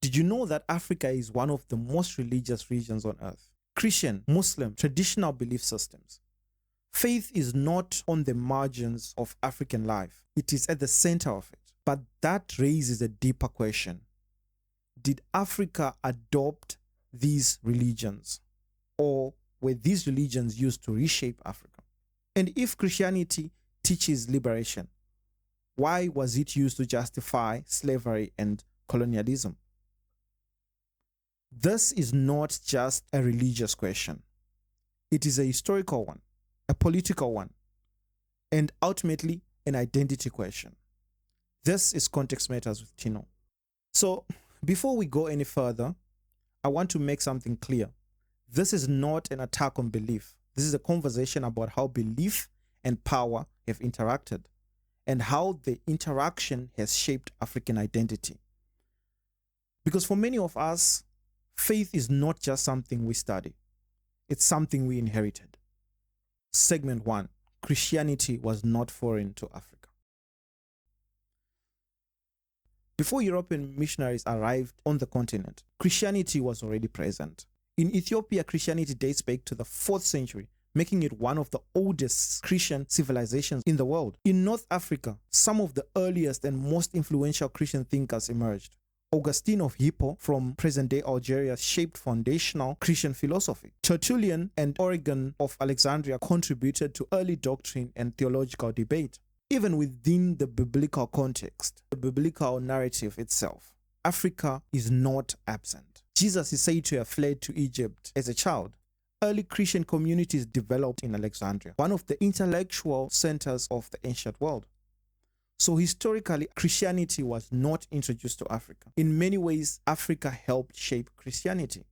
Did you know that Africa is one of the most religious regions on earth? Christian, Muslim, traditional belief systems. Faith is not on the margins of African life, it is at the center of it. But that raises a deeper question. Did Africa adopt these religions, or were these religions used to reshape Africa? And if Christianity teaches liberation, why was it used to justify slavery and colonialism? This is not just a religious question. It is a historical one, a political one, and ultimately an identity question. This is Context Matters with Tino. So, before we go any further, I want to make something clear. This is not an attack on belief. This is a conversation about how belief and power have interacted and how the interaction has shaped African identity. Because for many of us, faith is not just something we study, it's something we inherited. Segment 1. Christianity was not foreign to Africa. Before European missionaries arrived on the continent, Christianity was already present. In Ethiopia, Christianity dates back to the 4th century, making it one of the oldest Christian civilizations in the world. In North Africa, some of the earliest and most influential Christian thinkers emerged. Augustine of Hippo from present-day Algeria shaped foundational Christian philosophy. Tertullian and Origen of Alexandria contributed to early doctrine and theological debate. Even within the biblical context, the biblical narrative itself, Africa is not absent. Jesus is said to have fled to Egypt as a child. Early Christian communities developed in Alexandria, one of the intellectual centers of the ancient world. So historically, Christianity was not introduced to Africa. In many ways, Africa helped shape Christianity.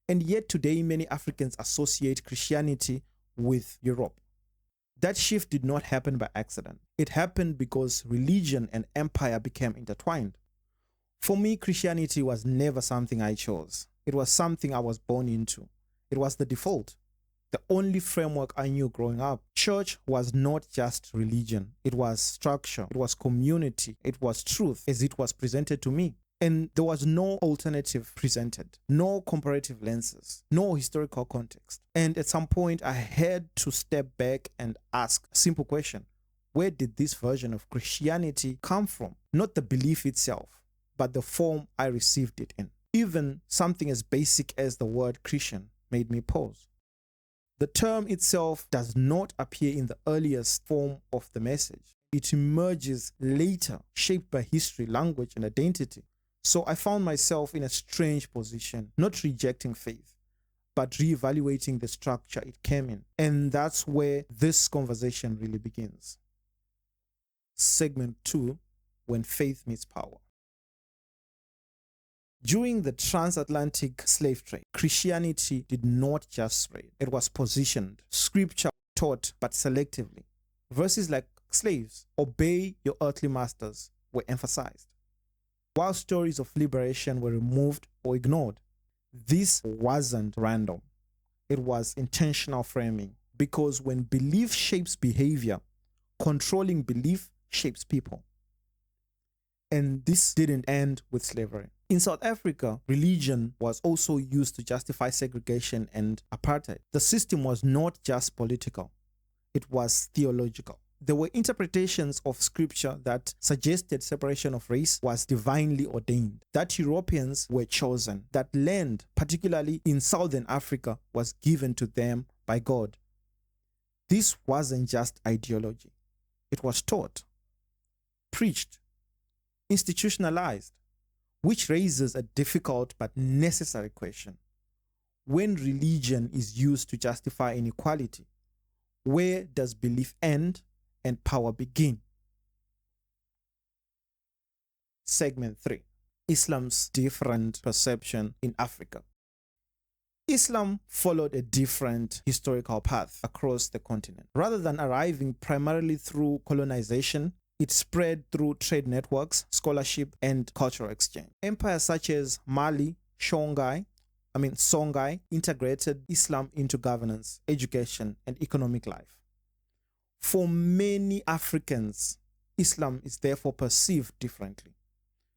And yet today, many Africans associate Christianity with Europe. That shift did not happen by accident. It happened because religion and empire became intertwined. For me, Christianity was never something I chose. It was something I was born into. It was the default, the only framework I knew growing up. Church was not just religion. It was structure. It was community. It was truth as it was presented to me. And there was no alternative presented, no comparative lenses, no historical context. And at some point, I had to step back and ask a simple question. Where did this version of Christianity come from? Not the belief itself, but the form I received it in. Even something as basic as the word Christian made me pause. The term itself does not appear in the earliest form of the message. It emerges later, shaped by history, language, and identity. So I found myself in a strange position, not rejecting faith, but reevaluating the structure it came in. And that's where this conversation really begins. Segment 2, when faith meets power. During the transatlantic slave trade, Christianity did not just spread. It was positioned. Scripture taught, but selectively. Verses like slaves, obey your earthly masters, were emphasized, while stories of liberation were removed or ignored. This wasn't random. It was intentional framing, because when belief shapes behavior, controlling belief shapes people. And this didn't end with slavery. In South Africa, religion was also used to justify segregation and apartheid. The system was not just political, it was theological. There were interpretations of scripture that suggested separation of race was divinely ordained, that Europeans were chosen, that land, particularly in Southern Africa, was given to them by God. This wasn't just ideology. It was taught, preached, institutionalized, which raises a difficult but necessary question. When religion is used to justify inequality, where does belief end and power begin? Segment 3. Islam's different perception in Africa. Islam followed a different historical path across the continent. Rather than arriving primarily through colonization, it spread through trade networks, scholarship, and cultural exchange. Empires such as Mali, Songhai integrated Islam into governance, education, and economic life. For many Africans, Islam is therefore perceived differently,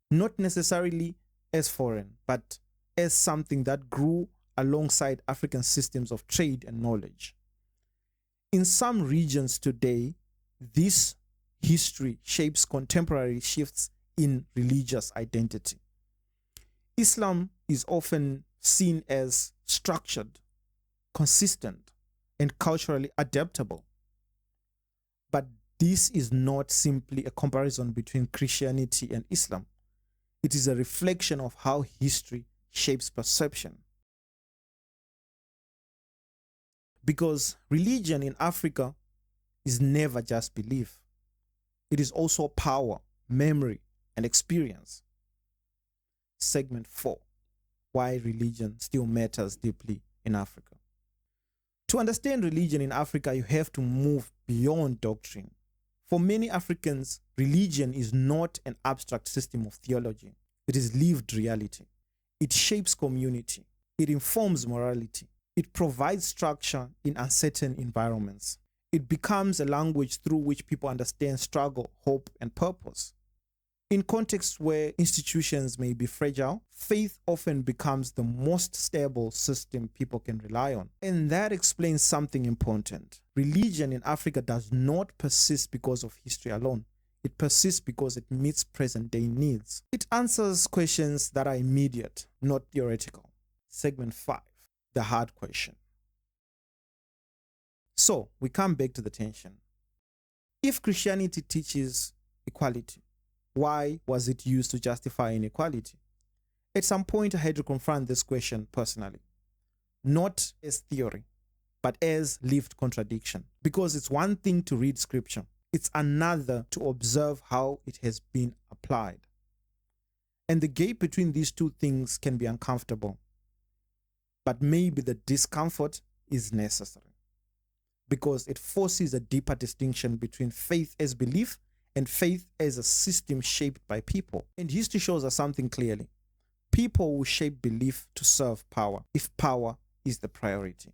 not necessarily as foreign, but as something that grew alongside African systems of trade and knowledge. In some regions today, this history shapes contemporary shifts in religious identity. Islam is often seen as structured, consistent, and culturally adaptable. But this is not simply a comparison between Christianity and Islam. It is a reflection of how history shapes perception. Because religion in Africa is never just belief. It is also power, memory, and experience. Segment 4. Why religion still matters deeply in Africa. To understand religion in Africa, you have to move beyond doctrine. For many Africans, religion is not an abstract system of theology. It is lived reality. It shapes community. It informs morality. It provides structure in uncertain environments. It becomes a language through which people understand struggle, hope, and purpose. In contexts where institutions may be fragile, faith often becomes the most stable system people can rely on. And that explains something important. Religion in Africa does not persist because of history alone. It persists because it meets present-day needs. It answers questions that are immediate, not theoretical. Segment 5. The hard question. So, we come back to the tension. If Christianity teaches equality, why was it used to justify inequality? At some point, I had to confront this question personally, not as theory, but as lived contradiction. Because it's one thing to read scripture, it's another to observe how it has been applied. And the gap between these two things can be uncomfortable, but maybe the discomfort is necessary because it forces a deeper distinction between faith as belief and faith as a system shaped by people. And history shows us something clearly. People will shape belief to serve power, if power is the priority.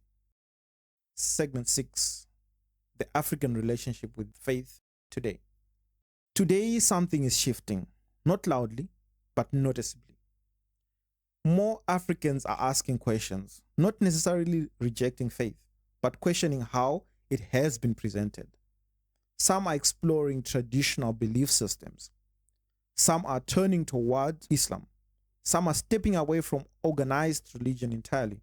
Segment 6. The African relationship with faith today. Today, something is shifting, not loudly, but noticeably. More Africans are asking questions, not necessarily rejecting faith, but questioning how it has been presented. Some are exploring traditional belief systems. Some are turning toward Islam. Some are stepping away from organized religion entirely.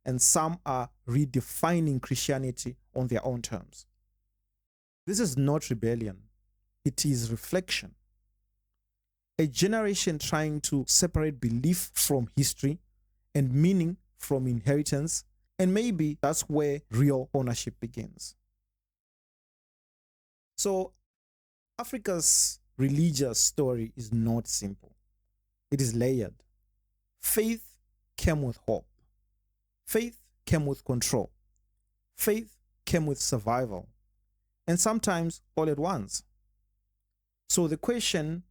And some are redefining Christianity on their own terms. This is not rebellion. It is reflection. A generation trying to separate belief from history and meaning from inheritance. And maybe that's where real ownership begins. So, Africa's religious story is not simple. It is layered. Faith came with hope. Faith came with control. Faith came with survival. And sometimes all at once. So the question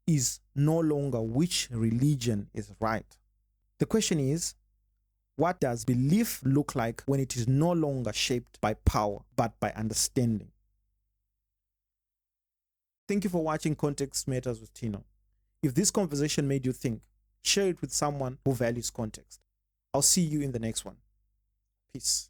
is no longer which religion is right. The question is, what does belief look like when it is no longer shaped by power, but by understanding? Thank you for watching Context Matters with Tino. If this conversation made you think, share it with someone who values context. I'll see you in the next one. Peace.